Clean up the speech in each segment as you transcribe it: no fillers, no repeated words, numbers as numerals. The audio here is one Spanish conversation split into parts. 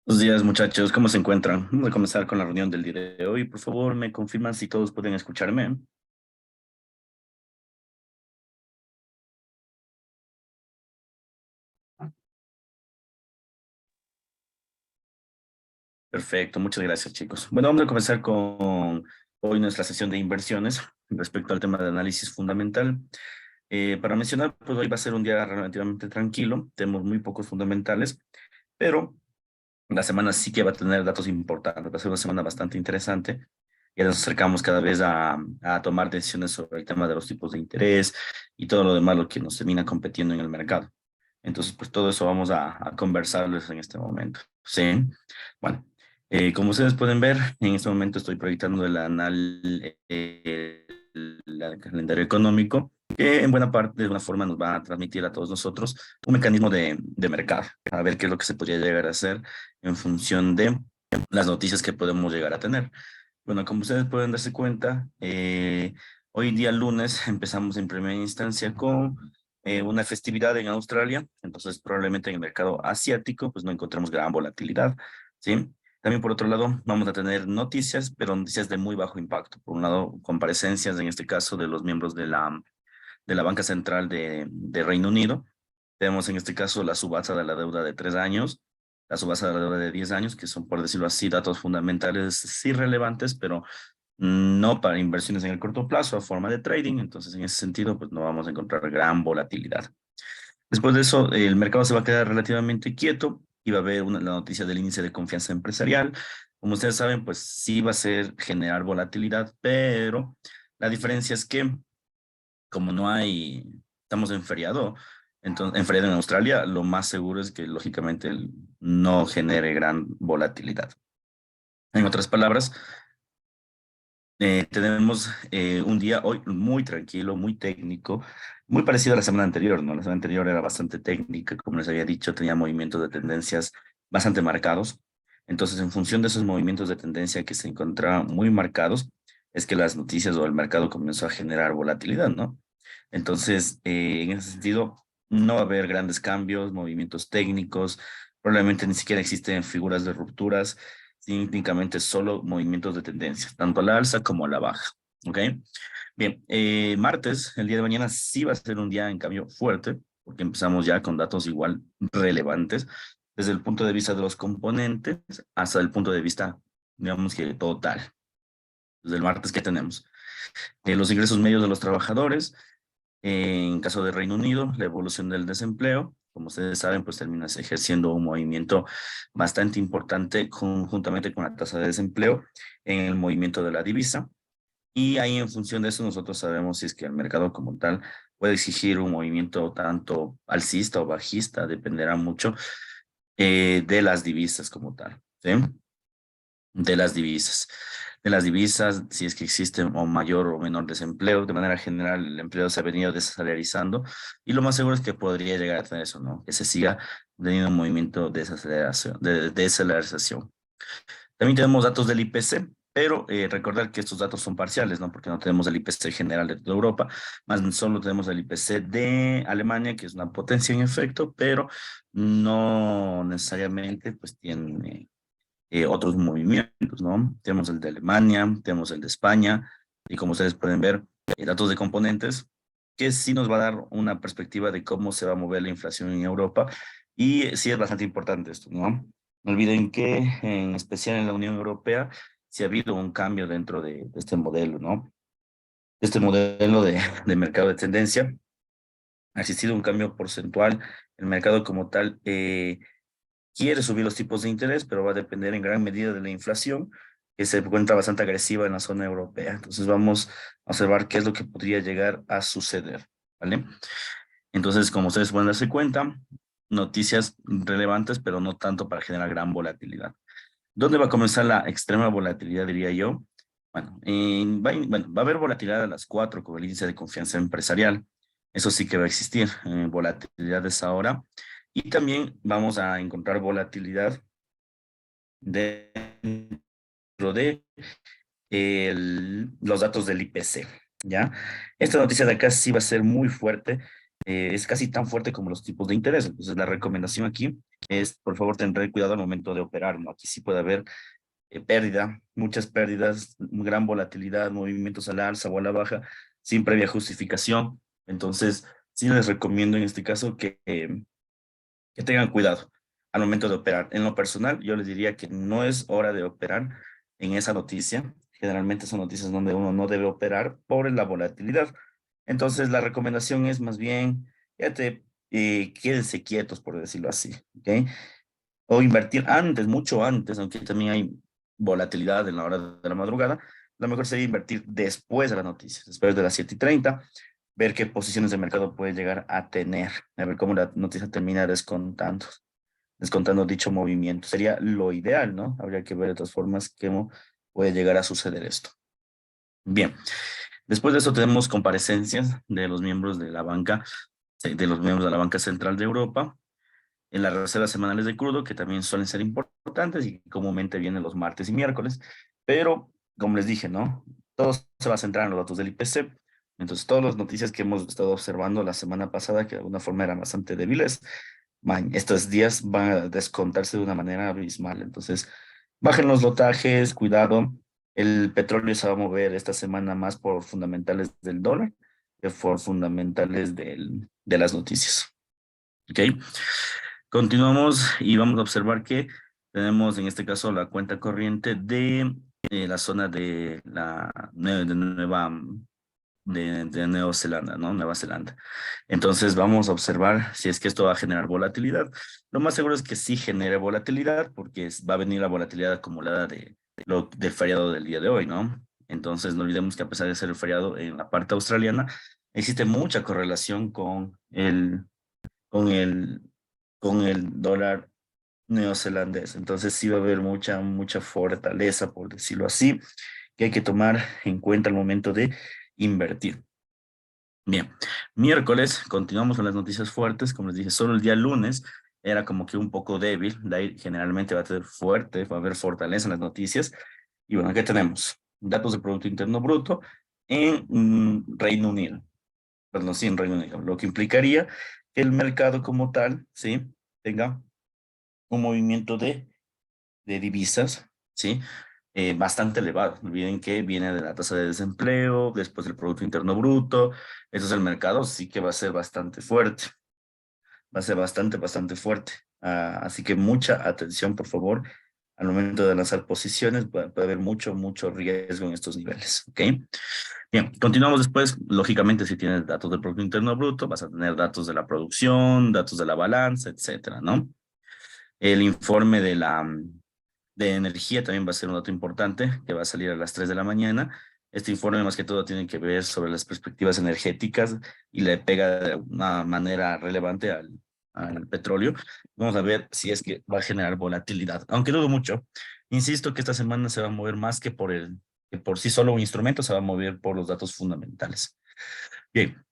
Buenos días, muchachos. ¿Cómo se encuentran? Vamos a comenzar con la reunión del día de hoy. Por favor, me confirman si todos pueden escucharme. Perfecto, muchas gracias, chicos. Bueno, vamos a comenzar con hoy nuestra sesión de inversiones respecto al tema de análisis fundamental. Para mencionar, pues hoy va a ser un día relativamente tranquilo. Tenemos muy pocos fundamentales, pero la semana sí que va a tener datos importantes. Va a ser una semana bastante interesante. Ya nos acercamos cada vez a tomar decisiones sobre el tema de los tipos de interés y todo lo demás, lo que nos termina competiendo en el mercado. Entonces, pues todo eso vamos a conversarles en este momento. Sí. Bueno, como ustedes pueden ver, en este momento estoy proyectando el calendario económico, que en buena parte, de alguna forma, nos va a transmitir a todos nosotros un mecanismo de mercado, a ver qué es lo que se podría llegar a hacer en función de las noticias que podemos llegar a tener. Bueno, como ustedes pueden darse cuenta, hoy día lunes empezamos en primera instancia con una festividad en Australia, entonces probablemente en el mercado asiático pues no encontremos gran volatilidad, ¿sí? También por otro lado vamos a tener noticias, pero noticias de muy bajo impacto. Por un lado, comparecencias en este caso de los miembros de la Banca Central de Reino Unido. Tenemos en este caso la subasta de la deuda de 3 años, la subasta de la deuda de 10 años, que son, por decirlo así, datos fundamentales sí relevantes, pero no para inversiones en el corto plazo a forma de trading. Entonces, en ese sentido, pues no vamos a encontrar gran volatilidad. Después de eso, el mercado se va a quedar relativamente quieto y va a haber la noticia del índice de confianza empresarial. Como ustedes saben, pues sí va a ser generar volatilidad, pero la diferencia es que como no hay, estamos en feriado, entonces en feriado en Australia, lo más seguro es que lógicamente no genere gran volatilidad. En otras palabras, tenemos un día hoy muy tranquilo, muy técnico, muy parecido a la semana anterior, ¿no? La semana anterior era bastante técnica, como les había dicho, tenía movimientos de tendencias bastante marcados. Entonces, en función de esos movimientos de tendencia que se encontraban muy marcados, es que las noticias o el mercado comenzó a generar volatilidad, ¿no? Entonces, en ese sentido, no va a haber grandes cambios, movimientos técnicos, probablemente ni siquiera existen figuras de rupturas, sino únicamente solo movimientos de tendencia, tanto a la alza como a la baja. ¿Ok? Bien, martes, el día de mañana sí va a ser un día en cambio fuerte, porque empezamos ya con datos igual relevantes, desde el punto de vista de los componentes hasta el punto de vista, digamos que total. Desde el martes, ¿qué tenemos? Los ingresos medios de los trabajadores, en caso de Reino Unido, la evolución del desempleo, como ustedes saben, pues termina ejerciendo un movimiento bastante importante conjuntamente con la tasa de desempleo en el movimiento de la divisa. Y ahí en función de eso nosotros sabemos si es que el mercado como tal puede exigir un movimiento tanto alcista o bajista, dependerá mucho de las divisas como tal, ¿sí? De las divisas. De las divisas, si es que existe o mayor o menor desempleo, de manera general el empleo se ha venido desacelerizando y lo más seguro es que podría llegar a tener eso, ¿no? Que se siga teniendo un movimiento de desaceleración, de desaceleración. También tenemos datos del IPC, pero recordar que estos datos son parciales, ¿no? Porque no tenemos el IPC general de toda Europa, más bien solo tenemos el IPC de Alemania, que es una potencia en efecto, pero no necesariamente pues tiene otros movimientos, ¿no? Tenemos el de Alemania, tenemos el de España, y como ustedes pueden ver, datos de componentes, que sí nos va a dar una perspectiva de cómo se va a mover la inflación en Europa, y sí es bastante importante esto, ¿no? No olviden que en especial en la Unión Europea, sí ha habido un cambio dentro de este modelo, ¿no? De este modelo de mercado de tendencia, ha existido un cambio porcentual, el mercado como tal, quiere subir los tipos de interés, pero va a depender en gran medida de la inflación, que se encuentra bastante agresiva en la zona europea. Entonces vamos a observar qué es lo que podría llegar a suceder, ¿vale? Entonces, como ustedes pueden darse cuenta, noticias relevantes, pero no tanto para generar gran volatilidad. ¿Dónde va a comenzar la extrema volatilidad, diría yo? Bueno, va a haber volatilidad a las 4 con el índice de confianza empresarial. Eso sí que va a existir, volatilidad de esa hora. Y también vamos a encontrar volatilidad dentro de los datos del IPC, ¿ya? Esta noticia de acá sí va a ser muy fuerte, es casi tan fuerte como los tipos de interés. Entonces, la recomendación aquí es, por favor, tener cuidado al momento de operar, ¿no? Aquí sí puede haber pérdida, muchas pérdidas, gran volatilidad, movimientos a la alza o a la baja, sin previa justificación. Entonces, sí les recomiendo en este caso que tengan cuidado al momento de operar. En lo personal, yo les diría que no es hora de operar en esa noticia. Generalmente son noticias donde uno no debe operar por la volatilidad. Entonces, la recomendación es más bien, fíjate, quédense quietos, por decirlo así, ¿ok? O invertir antes, mucho antes, aunque también hay volatilidad en la hora de la madrugada, lo mejor sería invertir después de las noticias, después de las 7:30, ver qué posiciones de mercado puede llegar a tener, a ver cómo la noticia termina descontando dicho movimiento. Sería lo ideal, ¿no? Habría que ver de todas formas cómo puede llegar a suceder esto. Bien, después de eso tenemos comparecencias de los miembros de la banca, de los miembros de la Banca Central de Europa, en las reservas semanales de crudo, que también suelen ser importantes y comúnmente vienen los martes y miércoles, pero como les dije, ¿no? Todo se va a centrar en los datos del IPC. Entonces, todas las noticias que hemos estado observando la semana pasada, que de alguna forma eran bastante débiles, estos días van a descontarse de una manera abismal. Entonces, bajen los lotajes, cuidado. El petróleo se va a mover esta semana más por fundamentales del dólar que por fundamentales de las noticias. ¿Ok? Continuamos y vamos a observar que tenemos en este caso la cuenta corriente de la zona de de Nueva Zelanda, ¿no? Nueva Zelanda. Entonces vamos a observar si es que esto va a generar volatilidad. Lo más seguro es que sí genere volatilidad porque va a venir la volatilidad acumulada del feriado del día de hoy, ¿no? Entonces no olvidemos que a pesar de ser el feriado en la parte australiana, existe mucha correlación con el, con el dólar neozelandés. Entonces sí va a haber mucha fortaleza, por decirlo así, que hay que tomar en cuenta al momento de invertir. Bien, miércoles continuamos con las noticias fuertes. Como les dije, solo el día lunes era como que un poco débil. De ahí generalmente va a ser fuerte, va a haber fortaleza en las noticias. Y bueno, ¿qué tenemos? Datos de Producto Interno Bruto en Reino Unido. Perdón, sí, en Reino Unido. Lo que implicaría que el mercado como tal, ¿sí? Tenga un movimiento de divisas, ¿sí? Bastante elevado. No olviden que viene de la tasa de desempleo, después del Producto Interno Bruto. Entonces el mercado sí que va a ser bastante fuerte. Va a ser bastante fuerte. Así que mucha atención, por favor, al momento de lanzar posiciones. Puede haber mucho riesgo en estos niveles, ¿ok? Bien, continuamos después. Lógicamente, si tienes datos del Producto Interno Bruto, vas a tener datos de la producción, datos de la balanza, etcétera, ¿no? El informe de energía también va a ser un dato importante que va a salir a las 3 de la mañana. Este informe más que todo tiene que ver sobre las perspectivas energéticas y le pega de una manera relevante al petróleo. Vamos a ver si es que va a generar volatilidad, aunque dudo mucho. Insisto que esta semana se va a mover más que por sí solo un instrumento, se va a mover por los datos fundamentales. Bien,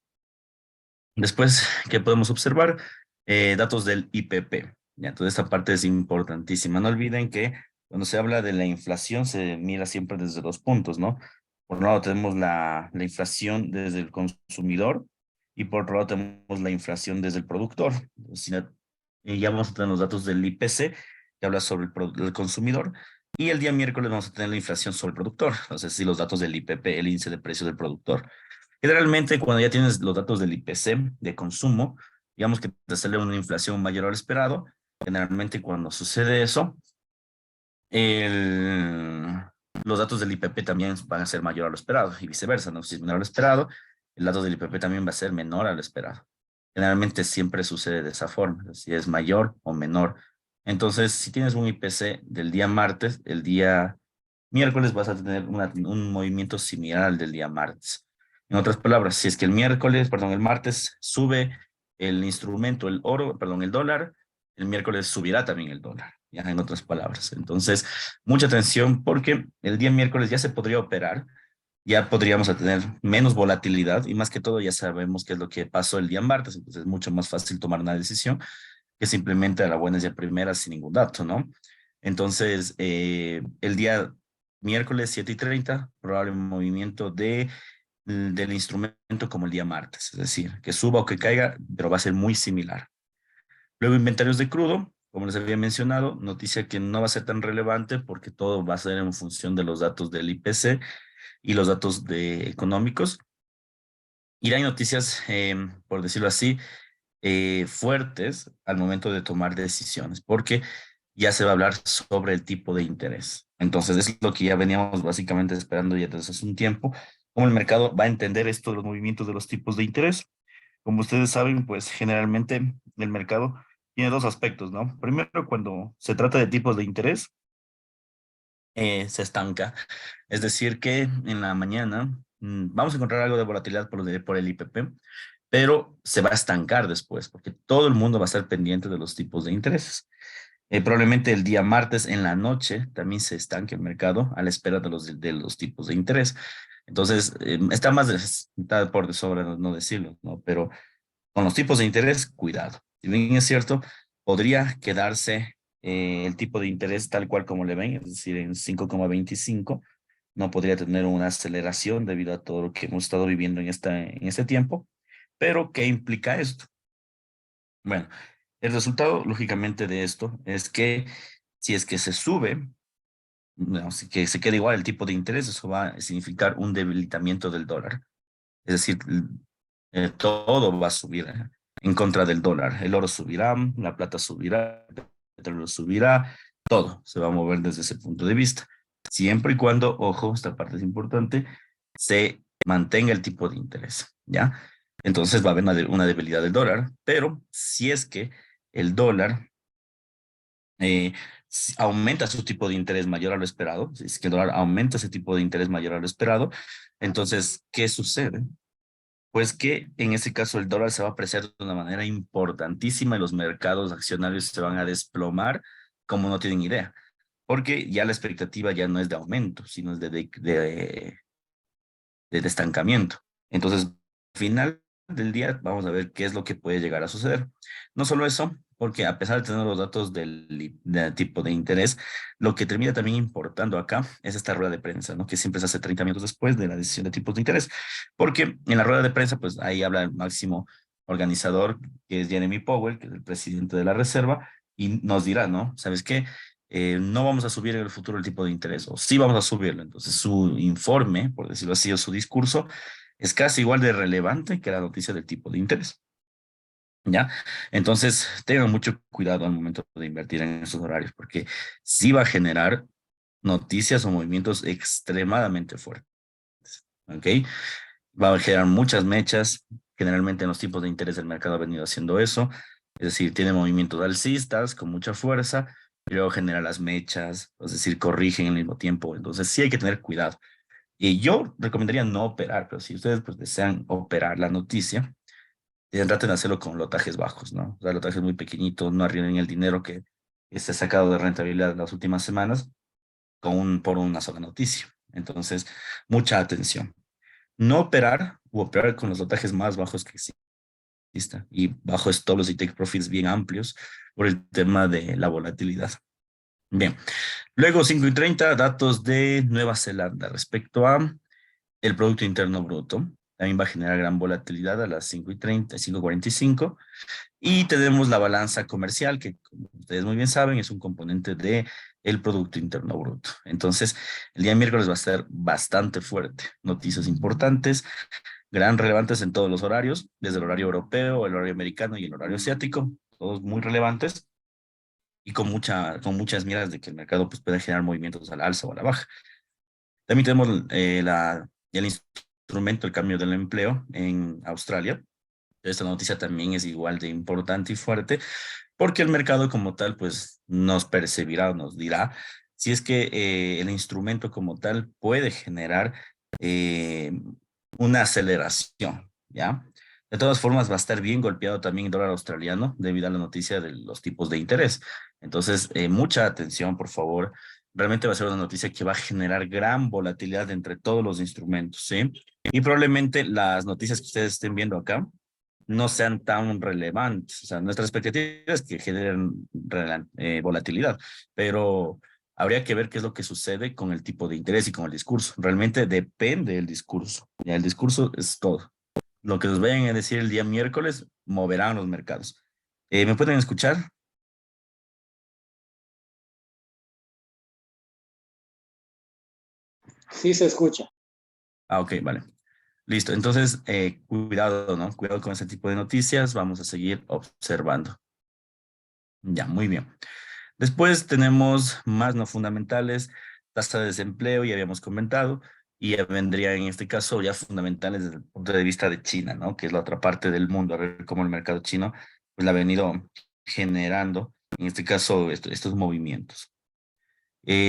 después, ¿qué podemos observar? Datos del IPP. Ya, toda esta parte es importantísima. No olviden que cuando se habla de la inflación se mira siempre desde dos puntos, ¿no? Por un lado tenemos la inflación desde el consumidor y por otro lado tenemos la inflación desde el productor. Ya vamos a tener los datos del IPC, que habla sobre el consumidor, y el día miércoles vamos a tener la inflación sobre el productor, o sea, sí, los datos del IPP, el índice de precios del productor. Generalmente, cuando ya tienes los datos del IPC de consumo, digamos que te sale una inflación mayor al esperado. Generalmente, cuando sucede eso, el- los datos del IPP también van a ser mayor a lo esperado y viceversa, ¿no? Si es menor a lo esperado, el dato del IPP también va a ser menor a lo esperado. Generalmente siempre sucede de esa forma, si es mayor o menor. Entonces, si tienes un IPC del día martes, el día miércoles vas a tener un movimiento similar al del día martes. En otras palabras, si es que el martes sube el instrumento, el oro, perdón, el dólar, el miércoles subirá también el dólar, ya en otras palabras. Entonces, mucha atención porque el día miércoles ya se podría operar, ya podríamos tener menos volatilidad y más que todo ya sabemos qué es lo que pasó el día martes, entonces es mucho más fácil tomar una decisión que simplemente a la buena y a primera sin ningún dato, ¿no? Entonces, el día miércoles 7:30, probable movimiento del instrumento como el día martes, es decir, que suba o que caiga, pero va a ser muy similar. Luego, inventarios de crudo, como les había mencionado, noticia que no va a ser tan relevante porque todo va a ser en función de los datos del IPC y los datos económicos. Y hay noticias, por decirlo así, fuertes al momento de tomar decisiones, porque ya se va a hablar sobre el tipo de interés. Entonces, es lo que ya veníamos básicamente esperando ya desde hace un tiempo, cómo el mercado va a entender esto de los movimientos de los tipos de interés. Como ustedes saben, pues generalmente el mercado tiene dos aspectos, ¿no? Primero, cuando se trata de tipos de interés, se estanca. Es decir, que en la mañana vamos a encontrar algo de volatilidad por el IPP, pero se va a estancar después, porque todo el mundo va a estar pendiente de los tipos de intereses. Probablemente el día martes en la noche también se estanque el mercado a la espera de los tipos de interés. Entonces, está más está por de sobra no decirlo, ¿no? Pero con los tipos de interés, cuidado. Si bien es cierto, podría quedarse el tipo de interés tal cual como le ven, es decir, en 5,25, no podría tener una aceleración debido a todo lo que hemos estado viviendo en este tiempo. Pero, ¿qué implica esto? Bueno, el resultado, lógicamente, de esto es que si es que se sube, no, si que se queda igual el tipo de interés, eso va a significar un debilitamiento del dólar. Es decir, todo va a subir en contra del dólar. El oro subirá, la plata subirá, el petróleo subirá, todo se va a mover desde ese punto de vista. Siempre y cuando, ojo, esta parte es importante, se mantenga el tipo de interés, ¿ya? Entonces va a haber una debilidad del dólar, pero si es que el dólar aumenta su tipo de interés mayor a lo esperado, si es que el dólar aumenta ese tipo de interés mayor a lo esperado, entonces, ¿qué sucede? Pues que en ese caso el dólar se va a apreciar de una manera importantísima y los mercados accionarios se van a desplomar como no tienen idea, porque ya la expectativa ya no es de aumento, sino es de estancamiento. Entonces, al final del día, vamos a ver qué es lo que puede llegar a suceder. No solo eso, porque a pesar de tener los datos del tipo de interés, lo que termina también importando acá es esta rueda de prensa, ¿no? Que siempre se hace 30 minutos después de la decisión de tipos de interés, porque en la rueda de prensa, pues ahí habla el máximo organizador, que es Jeremy Powell, que es el presidente de la Reserva, y nos dirá, ¿no? ¿Sabes qué? No vamos a subir en el futuro el tipo de interés, o sí vamos a subirlo. Entonces, su informe, por decirlo así, o su discurso, es casi igual de relevante que la noticia del tipo de interés. ¿Ya? Entonces, tengan mucho cuidado al momento de invertir en esos horarios, porque sí va a generar noticias o movimientos extremadamente fuertes. ¿Ok? Va a generar muchas mechas. Generalmente en los tipos de interés del mercado ha venido haciendo eso. Es decir, tiene movimientos alcistas con mucha fuerza, pero genera las mechas, es decir, corrigen al mismo tiempo. Entonces sí hay que tener cuidado. Y yo recomendaría no operar, pero si ustedes pues desean operar la noticia, traten de hacerlo con lotajes bajos, ¿no? O sea, lotajes muy pequeñitos, no arriesguen el dinero que se ha sacado de rentabilidad en las últimas semanas por una sola noticia. Entonces, mucha atención. No operar o operar con los lotajes más bajos que exista y bajo stop loss y take profits bien amplios por el tema de la volatilidad. Bien, luego 5:30, datos de Nueva Zelanda respecto a el Producto Interno Bruto. También va a generar gran volatilidad a las 5:30, 5:45. Y tenemos la balanza comercial, que como ustedes muy bien saben, es un componente de el Producto Interno Bruto. Entonces, el día miércoles va a ser bastante fuerte. Noticias importantes, gran relevantes en todos los horarios, desde el horario europeo, el horario americano y el horario asiático, todos muy relevantes y con muchas miras de que el mercado pues, puede generar movimientos a la alza o a la baja. También tenemos el instrumento, el cambio del empleo en Australia. Esta noticia también es igual de importante y fuerte porque el mercado como tal pues nos percibirá o nos dirá si es que el instrumento como tal puede generar eh, una aceleración, ¿ya? De todas formas va a estar bien golpeado también el dólar australiano debido a la noticia de los tipos de interés. Entonces, mucha atención, por favor. Realmente va a ser una noticia que va a generar gran volatilidad entre todos los instrumentos, ¿sí? Y probablemente las noticias que ustedes estén viendo acá no sean tan relevantes. O sea, nuestra expectativa es que generen volatilidad, pero habría que ver qué es lo que sucede con el tipo de interés y con el discurso. Realmente depende del discurso. Ya, el discurso es todo. Lo que nos vayan a decir el día miércoles moverán los mercados. ¿Me pueden escuchar? Sí se escucha. Ah, ok, vale. Listo. Entonces, cuidado, ¿no? Cuidado con ese tipo de noticias. Vamos a seguir observando. Ya, muy bien. Después tenemos más no fundamentales, tasa de desempleo, ya habíamos comentado, y ya vendría en este caso ya fundamentales desde el punto de vista de China, ¿no? Que es la otra parte del mundo, a ver cómo el mercado chino pues, la ha venido generando, en este caso, estos movimientos.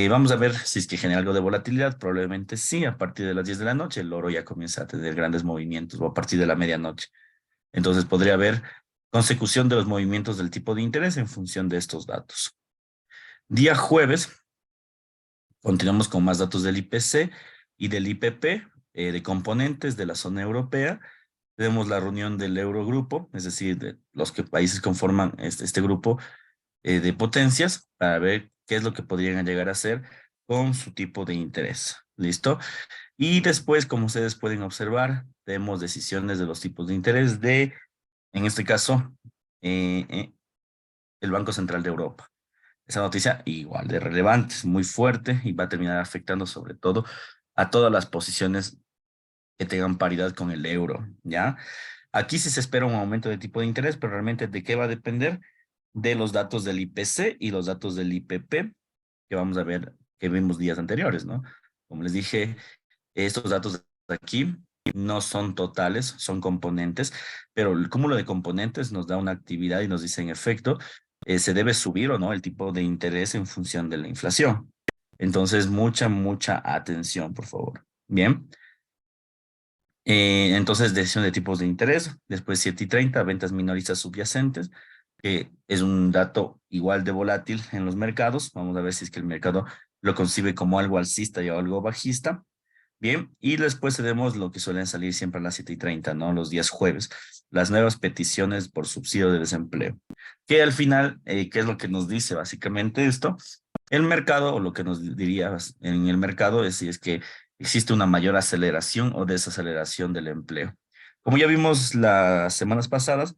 Vamos a ver si es que genera algo de volatilidad, probablemente sí, a partir de las 10 de la noche el oro ya comienza a tener grandes movimientos o a partir de la medianoche. Entonces podría haber consecución de los movimientos del tipo de interés en función de estos datos. Día jueves, continuamos con más datos del IPC y del IPP, de componentes de la zona europea. Tenemos la reunión del Eurogrupo, es decir, de los que países conforman este grupo de potencias, para ver qué es lo que podrían llegar a hacer con su tipo de interés. ¿Listo? Y después, como ustedes pueden observar, tenemos decisiones de los tipos de interés de, en este caso, el Banco Central de Europa. Esa noticia igual de relevante, es muy fuerte y va a terminar afectando sobre todo a todas las posiciones que tengan paridad con el euro, ¿ya? Aquí sí se espera un aumento de tipo de interés, pero realmente ¿de qué va a depender? De los datos del IPC y los datos del IPP, que vamos a ver, que vimos días anteriores, ¿no? Como les dije, estos datos de aquí no son totales, son componentes, pero el cúmulo de componentes nos da una actividad y nos dice en efecto, se debe subir o no el tipo de interés en función de la inflación. Entonces, mucha atención, por favor. Bien. Entonces, decisión de tipos de interés. Después, 7:30 ventas minoristas subyacentes, que es un dato igual de volátil en los mercados. Vamos a ver si es que el mercado lo concibe como algo alcista y algo bajista. Bien, y después tenemos lo que suelen salir siempre a las 7:30, ¿no? Los días jueves, las nuevas peticiones por subsidio de desempleo. Que al final, ¿qué es lo que nos dice básicamente esto? El mercado, o lo que nos diría en el mercado, es si es que existe una mayor aceleración o desaceleración del empleo. Como ya vimos las semanas pasadas,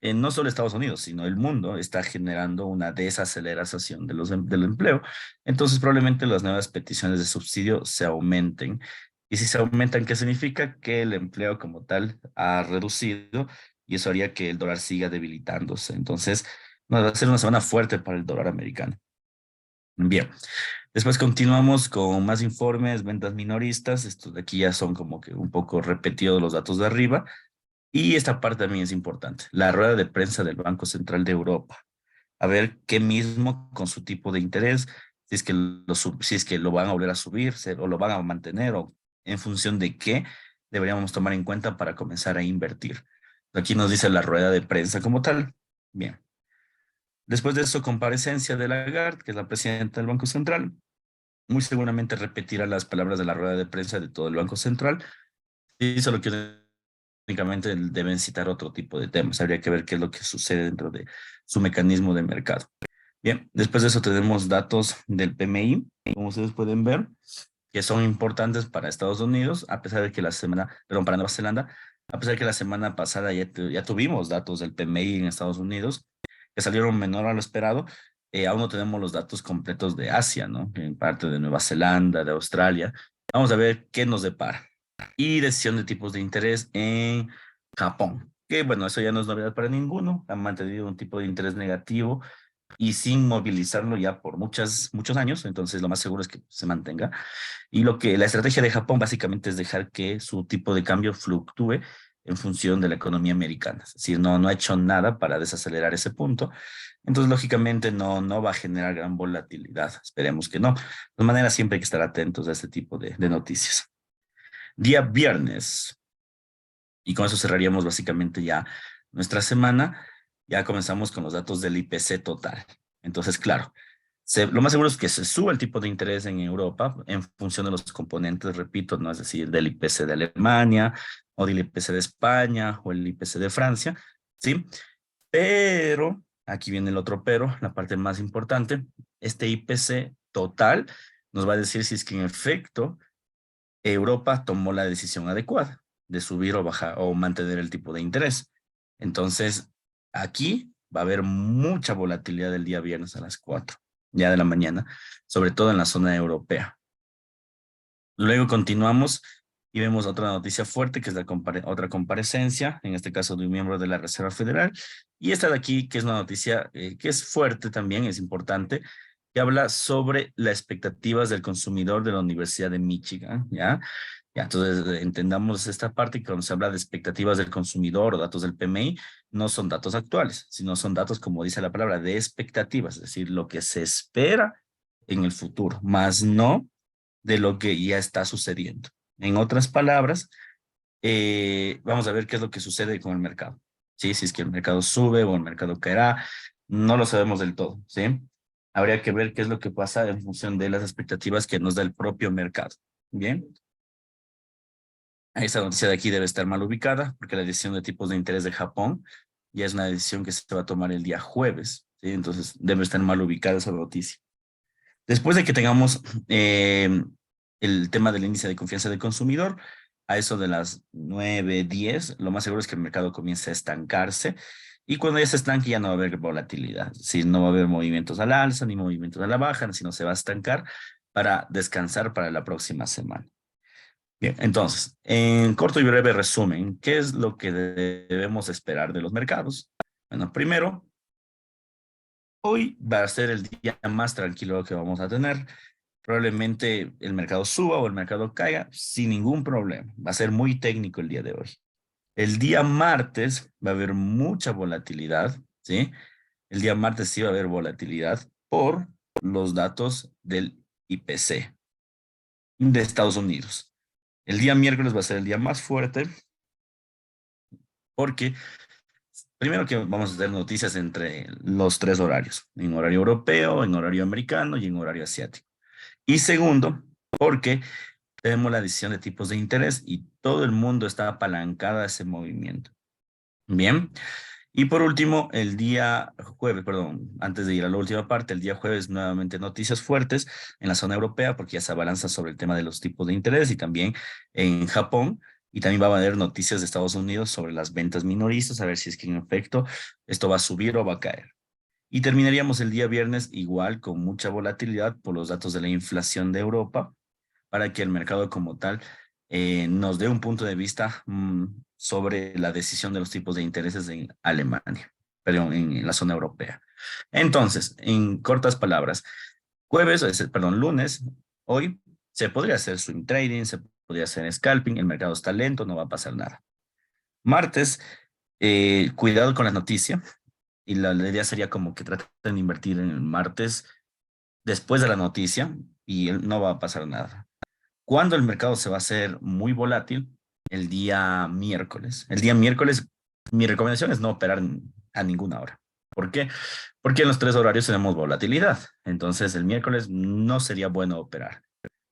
no solo Estados Unidos, sino el mundo está generando una desaceleración del empleo. Entonces, probablemente las nuevas peticiones de subsidio se aumenten. Y si se aumentan, ¿qué significa? Que el empleo como tal ha reducido y eso haría que el dólar siga debilitándose. Entonces, no, va a ser una semana fuerte para el dólar americano. Bien, después continuamos con más informes, ventas minoristas. Estos de aquí ya son como que un poco repetidos los datos de arriba. Y esta parte también es importante, la rueda de prensa del Banco Central de Europa. A ver qué mismo con su tipo de interés, si es que si es que lo van a volver a subir o lo van a mantener o en función de qué deberíamos tomar en cuenta para comenzar a invertir. Aquí nos dice la rueda de prensa como tal. Bien. Después de eso, comparecencia de Lagarde, que es la presidenta del Banco Central. Muy seguramente repetirá las palabras de la rueda de prensa de todo el Banco Central. Y solo que únicamente deben citar otro tipo de temas. Habría que ver qué es lo que sucede dentro de su mecanismo de mercado. Bien, después de eso tenemos datos del PMI, como ustedes pueden ver, que son importantes para Estados Unidos, a pesar de que perdón, para Nueva Zelanda, a pesar de que la semana pasada ya tuvimos datos del PMI en Estados Unidos, que salieron menor a lo esperado. Aún no tenemos los datos completos de Asia, ¿no? En parte de Nueva Zelanda, de Australia. Vamos a ver qué nos depara. Y decisión de tipos de interés en Japón, que bueno, eso ya no es novedad para ninguno. Han mantenido un tipo de interés negativo y sin movilizarlo ya por muchos años, entonces lo más seguro es que se mantenga. Y la estrategia de Japón básicamente es dejar que su tipo de cambio fluctúe en función de la economía americana. Es decir, no ha hecho nada para desacelerar ese punto. Entonces, lógicamente, no va a generar gran volatilidad. Esperemos que no. De todas maneras, siempre hay que estar atentos a este tipo de noticias. Día viernes. Y con eso cerraríamos básicamente ya nuestra semana. Ya comenzamos con los datos del IPC total. Entonces, claro, lo más seguro es que se suba el tipo de interés en Europa en función de los componentes, repito, no es decir, del IPC de Alemania o del IPC de España o el IPC de Francia, ¿sí? Pero, aquí viene el otro pero, la parte más importante, este IPC total nos va a decir si es que en efecto Europa tomó la decisión adecuada de subir o bajar o mantener el tipo de interés. Entonces, aquí va a haber mucha volatilidad el día viernes a las 4 ya de la mañana, sobre todo en la zona europea. Luego continuamos y vemos otra noticia fuerte, que es la otra comparecencia, en este caso de un miembro de la Reserva Federal. Y esta de aquí, que es una noticia que es fuerte también, es importante, que habla sobre las expectativas del consumidor de la Universidad de Michigan, ¿ya? Ya, entonces entendamos esta parte que cuando se habla de expectativas del consumidor o datos del PMI, no son datos actuales, sino son datos, como dice la palabra, de expectativas, es decir, lo que se espera en el futuro, más no de lo que ya está sucediendo. En otras palabras, vamos a ver qué es lo que sucede con el mercado. ¿Sí? Si es que el mercado sube o el mercado caerá, no lo sabemos del todo. ¿Sí? Habría que ver qué es lo que pasa en función de las expectativas que nos da el propio mercado. Bien. Esta noticia de aquí debe estar mal ubicada porque la decisión de tipos de interés de Japón ya es una decisión que se va a tomar el día jueves. ¿Sí? Entonces debe estar mal ubicada esa noticia. Después de que tengamos el tema del índice de confianza del consumidor, a eso de las 9, 10, lo más seguro es que el mercado comience a estancarse. Y cuando ya se estanque ya no va a haber volatilidad. Si no va a haber movimientos al alza ni movimientos a la baja, sino se va a estancar para descansar para la próxima semana. Bien, entonces, en corto y breve resumen, ¿qué es lo que debemos esperar de los mercados? Bueno, primero, hoy va a ser el día más tranquilo que vamos a tener. Probablemente el mercado suba o el mercado caiga sin ningún problema. Va a ser muy técnico el día de hoy. El día martes va a haber mucha volatilidad, ¿sí? El día martes sí va a haber volatilidad por los datos del IPC de Estados Unidos. El día miércoles va a ser el día más fuerte porque primero que vamos a tener noticias entre los tres horarios, en horario europeo, en horario americano y en horario asiático. Y segundo, porque tenemos la decisión de tipos de interés y todo el mundo está apalancado a ese movimiento. Bien. Y por último, el día jueves, perdón, antes de ir a la última parte, el día jueves nuevamente noticias fuertes en la zona europea porque ya se abalanza sobre el tema de los tipos de interés y también en Japón. Y también va a haber noticias de Estados Unidos sobre las ventas minoristas, a ver si es que en efecto esto va a subir o va a caer. Y terminaríamos el día viernes igual con mucha volatilidad por los datos de la inflación de Europa para que el mercado como tal nos dé un punto de vista sobre la decisión de los tipos de intereses en Alemania, perdón, en la zona europea. Entonces, en cortas palabras, perdón, lunes, hoy se podría hacer swing trading, se podría hacer scalping, el mercado está lento, no va a pasar nada. Martes, cuidado con la noticia, y la idea sería como que traten de invertir en el martes después de la noticia y no va a pasar nada. ¿Cuándo el mercado se va a hacer muy volátil? El día miércoles. El día miércoles, mi recomendación es no operar a ninguna hora. ¿Por qué? Porque en los tres horarios tenemos volatilidad. Entonces, el miércoles no sería bueno operar,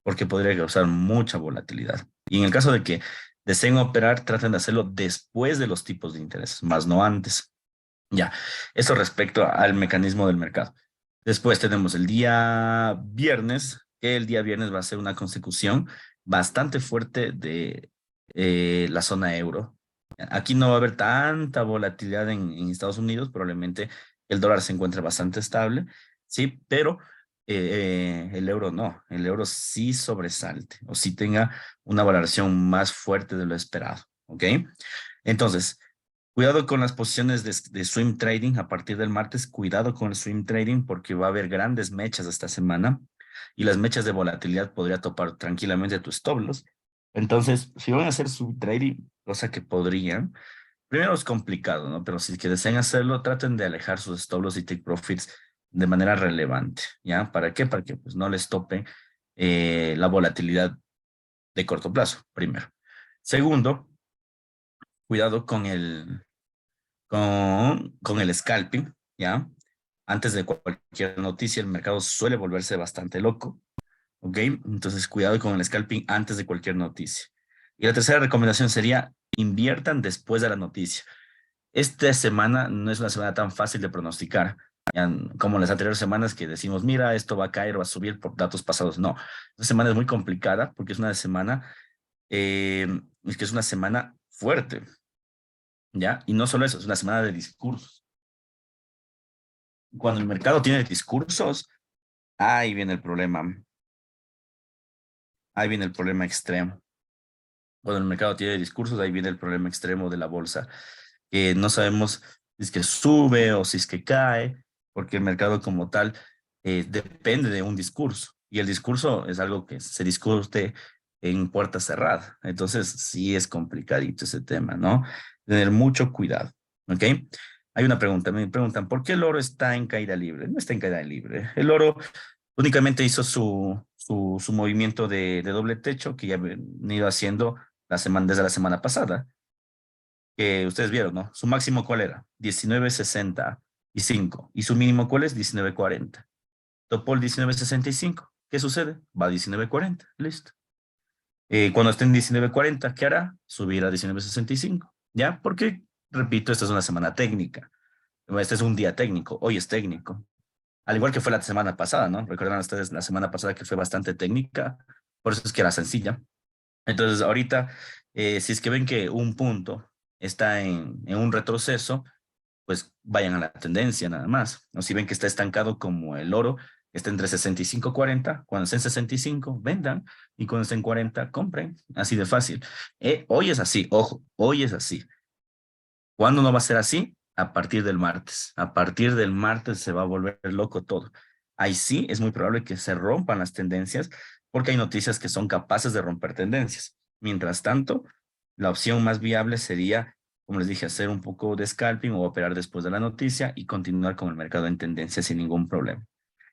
porque podría causar mucha volatilidad. Y en el caso de que deseen operar, traten de hacerlo después de los tipos de interés, más no antes. Ya, eso respecto al mecanismo del mercado. Después tenemos el día viernes, que el día viernes va a ser una consecución bastante fuerte de la zona euro. Aquí no va a haber tanta volatilidad en Estados Unidos, probablemente el dólar se encuentre bastante estable, sí, pero el euro no, el euro sí sobresalte o sí tenga una valoración más fuerte de lo esperado, ¿ok? Entonces, cuidado con las posiciones de swing trading a partir del martes. Cuidado con el swing trading porque va a haber grandes mechas esta semana y las mechas de volatilidad podría topar tranquilamente tus stop loss. Entonces, si van a hacer swing trading, cosa que podrían, primero es complicado, ¿no? Pero si es que desean hacerlo, traten de alejar sus stop loss y take profits de manera relevante, ¿ya? ¿Para qué? Para que pues, no les tope la volatilidad de corto plazo, primero. Segundo, cuidado con el scalping, ¿ya? Antes de cualquier noticia, el mercado suele volverse bastante loco, ¿ok? Entonces, cuidado con el scalping antes de cualquier noticia. Y la tercera recomendación sería, inviertan después de la noticia. Esta semana no es una semana tan fácil de pronosticar, ya, como las anteriores semanas que decimos, mira, esto va a caer o va a subir por datos pasados. No, esta semana es muy complicada porque es una semana, es que es una semana fuerte, ¿ya? Y no solo eso, es una semana de discursos. Cuando el mercado tiene discursos, ahí viene el problema. ahí viene el problema extremo. Cuando el mercado tiene discursos, ahí viene el problema extremo de la bolsa, que no sabemos si es que sube o si es que cae, porque el mercado como tal depende de un discurso, y el discurso es algo que se discute en puerta cerrada. Entonces, sí es complicadito ese tema, ¿no? Tener mucho cuidado, ¿ok? Hay una pregunta, me preguntan, ¿por qué el oro está en caída libre? No está en caída libre. El oro únicamente hizo su movimiento de doble techo que ya han venido haciendo desde la semana pasada, que ustedes vieron, ¿no? Su máximo, ¿cuál era? 19.65. ¿Y su mínimo cuál es? 19.40. Topó el 19.65. ¿Qué sucede? Va a 19.40. Listo. Cuando esté en 19.40, ¿qué hará? Subir a 19.65. ¿Ya? Porque, repito, esta es una semana técnica. Este es un día técnico. Hoy es técnico. Al igual que fue la semana pasada, ¿no? Recuerdan ustedes la semana pasada que fue bastante técnica. Por eso es que era sencilla. Entonces, ahorita, si es que ven que un punto está en un retroceso, pues vayan a la tendencia nada más. O si ven que está estancado como el oro, está entre 65 y 40, cuando esté en 65, vendan, y cuando esté en 40, compren. Así de fácil. Hoy es así, ojo, hoy es así. ¿Cuándo no va a ser así? A partir del martes. A partir del martes se va a volver loco todo. Ahí sí es muy probable que se rompan las tendencias porque hay noticias que son capaces de romper tendencias. Mientras tanto, la opción más viable sería, como les dije, hacer un poco de scalping o operar después de la noticia y continuar con el mercado en tendencia sin ningún problema.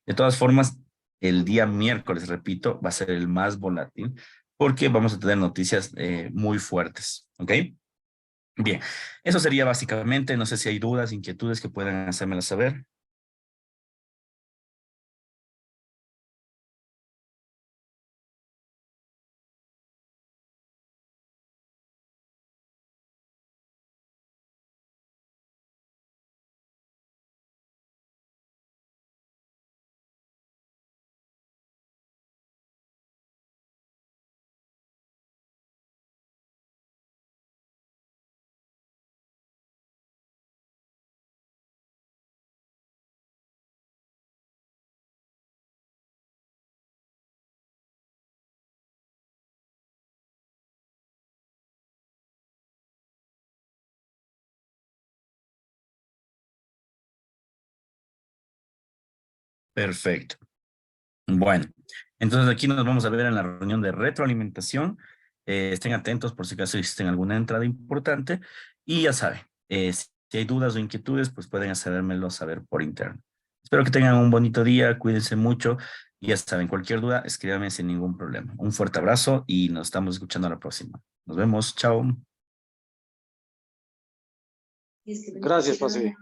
De todas formas, el día miércoles, repito, va a ser el más volátil porque vamos a tener noticias muy fuertes. ¿Ok? Bien, eso sería básicamente. No sé si hay dudas, inquietudes que puedan hacérmelo saber. Perfecto. Bueno, entonces aquí nos vamos a ver en la reunión de retroalimentación. Estén atentos por si acaso existen alguna entrada importante. Y ya saben, si hay dudas o inquietudes, pues pueden hacérmelo saber por interno. Espero que tengan un bonito día, cuídense mucho. Y ya saben, cualquier duda, escríbanme sin ningún problema. Un fuerte abrazo y nos estamos escuchando a la próxima. Nos vemos, chao. Gracias, José.